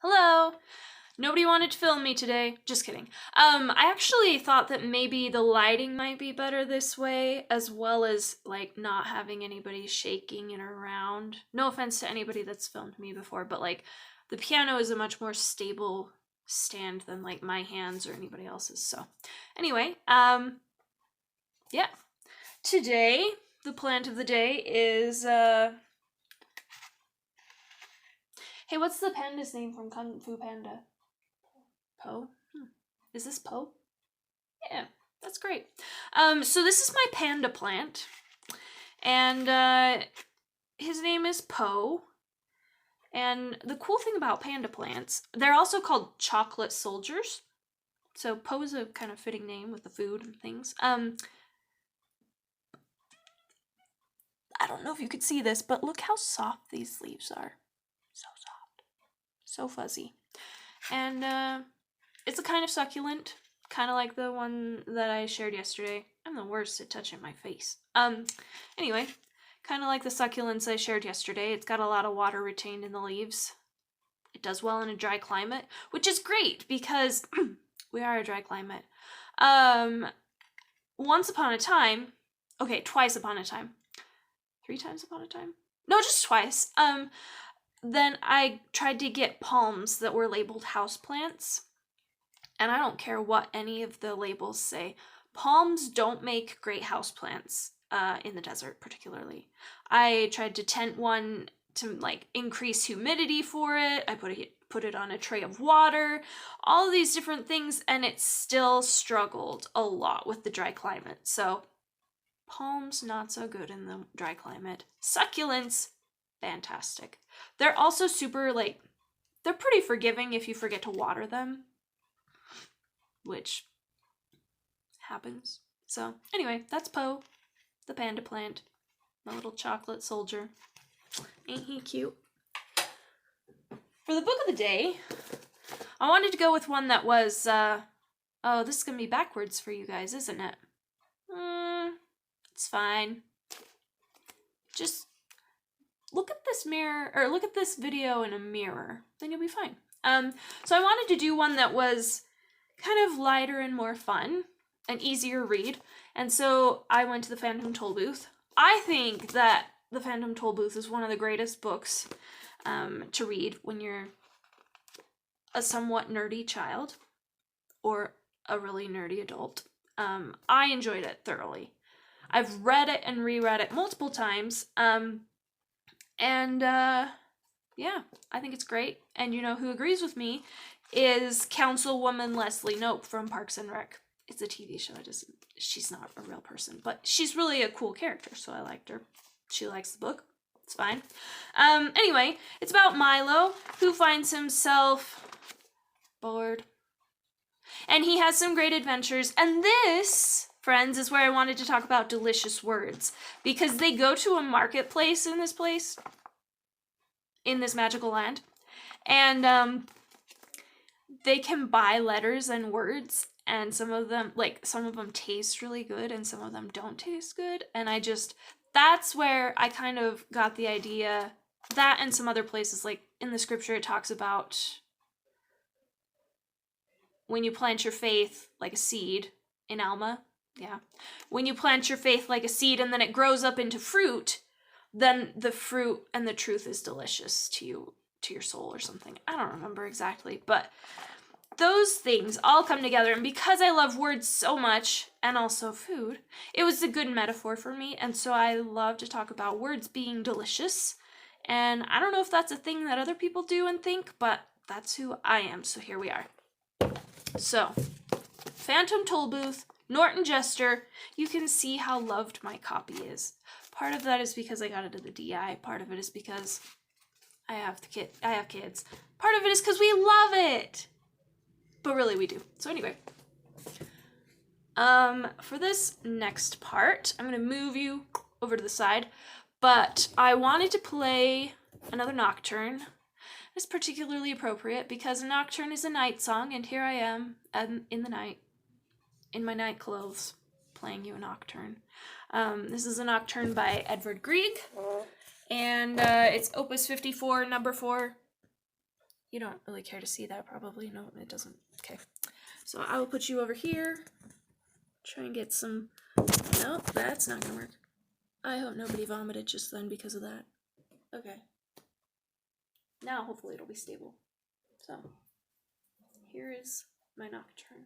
Hello! Nobody wanted to film me today. Just kidding. I actually thought that maybe the lighting might be better this way, as well as, like, not having anybody shaking it around. No offense to anybody that's filmed me before, but, like, the piano is a much more stable stand than, like, my hands or anybody else's. So, anyway, yeah. Today, the plant of the day is, Hey, what's the panda's name from Kung Fu Panda? Poe? Is this Poe? Yeah, that's great. So this is my panda plant. And his name is Poe. And the cool thing about panda plants, they're also called chocolate soldiers. So Poe is a kind of fitting name with the food and things. I don't know if you could see this, but look how soft these leaves are. So soft. So fuzzy. And it's a kind of succulent, kind of like the one that I shared yesterday. I'm the worst at touching my face. Anyway, kind of like the succulents I shared yesterday. It's got a lot of water retained in the leaves. It does well in a dry climate, which is great because we are a dry climate. Twice upon a time. 3 times upon a time? No, just twice. Then I tried to get palms that were labeled houseplants. And I don't care what any of the labels say. Palms don't make great houseplants in the desert, particularly. I tried to tent one to like increase humidity for it. I put it on a tray of water, all of these different things, and it still struggled a lot with the dry climate. So palms, not so good in the dry climate. Succulents, fantastic. They're also super, they're pretty forgiving if you forget to water them, which happens. So anyway, that's Poe, the panda plant, my little chocolate soldier. Ain't he cute? For the book of the day, I wanted to go with one that was, oh, this is gonna be backwards for you guys, isn't it? It's fine. Just look at this mirror, or look at this video in a mirror, then you'll be fine. So I wanted to do one that was kind of lighter and more fun, an easier read, and so I went to the Phantom Tollbooth. I think that the Phantom Tollbooth is one of the greatest books to read when you're a somewhat nerdy child or a really nerdy adult. I enjoyed it thoroughly. I've read it and reread it multiple times, yeah, I think it's great. And you know who agrees with me is Councilwoman Leslie Knope from Parks and Rec. It's a TV show. She's not a real person, but she's really a cool character, so I liked her. She likes the book. It's fine. Anyway, it's about Milo, who finds himself bored. And he has some great adventures. And this, friends, is where I wanted to talk about delicious words. Because they go to a marketplace in this place, in this magical land. And they can buy letters and words, and some of them taste really good and some of them don't taste good. And that's where I kind of got the idea. That and some other places, like in the scripture it talks about when you plant your faith like a seed in Alma. Yeah. When you plant your faith like a seed and then it grows up into fruit, then the fruit and the truth is delicious to you, to your soul or something. I don't remember exactly, but those things all come together. And because I love words so much, and also food, it was a good metaphor for me. And so I love to talk about words being delicious. And I don't know if that's a thing that other people do and think, but that's who I am. So here we are. So, Phantom Tollbooth, Norton Jester. You can see how loved my copy is. Part of that is because I got it at the DI. Part of it is because I have kids. Part of it is because we love it. But really we do. So anyway. For this next part, I'm going to move you over to the side. But I wanted to play another Nocturne. It's particularly appropriate because a Nocturne is a night song, and here I am in the night, in my night clothes, playing you a Nocturne. This is a Nocturne by Edvard Grieg, and it's Opus 54, number 4. You don't really care to see that, probably. No, it doesn't. Okay. So I will put you over here. Try and get some... Nope, that's not gonna work. I hope nobody vomited just then because of that. Okay. Now, hopefully, it'll be stable. So, here is my Nocturne.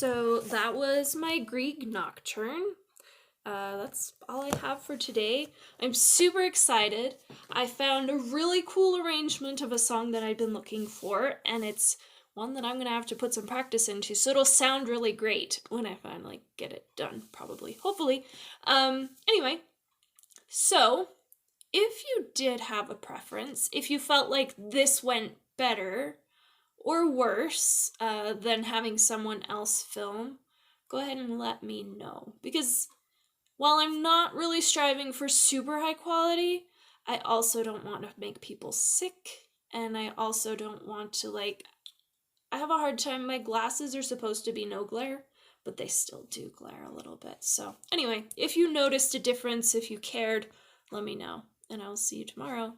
So that was my Grieg Nocturne. That's all I have for today. I'm super excited. I found a really cool arrangement of a song that I've been looking for, and it's one that I'm gonna have to put some practice into, so it'll sound really great when I finally get it done, probably, hopefully. Anyway, so if you did have a preference, if you felt like this went better or worse than having someone else film, go ahead and let me know. Because while I'm not really striving for super high quality, I also don't want to make people sick, and I also don't want to, like, I have a hard time. My glasses are supposed to be no glare, but they still do glare a little bit. So anyway, if you noticed a difference, if you cared, let me know, and I'll see you tomorrow.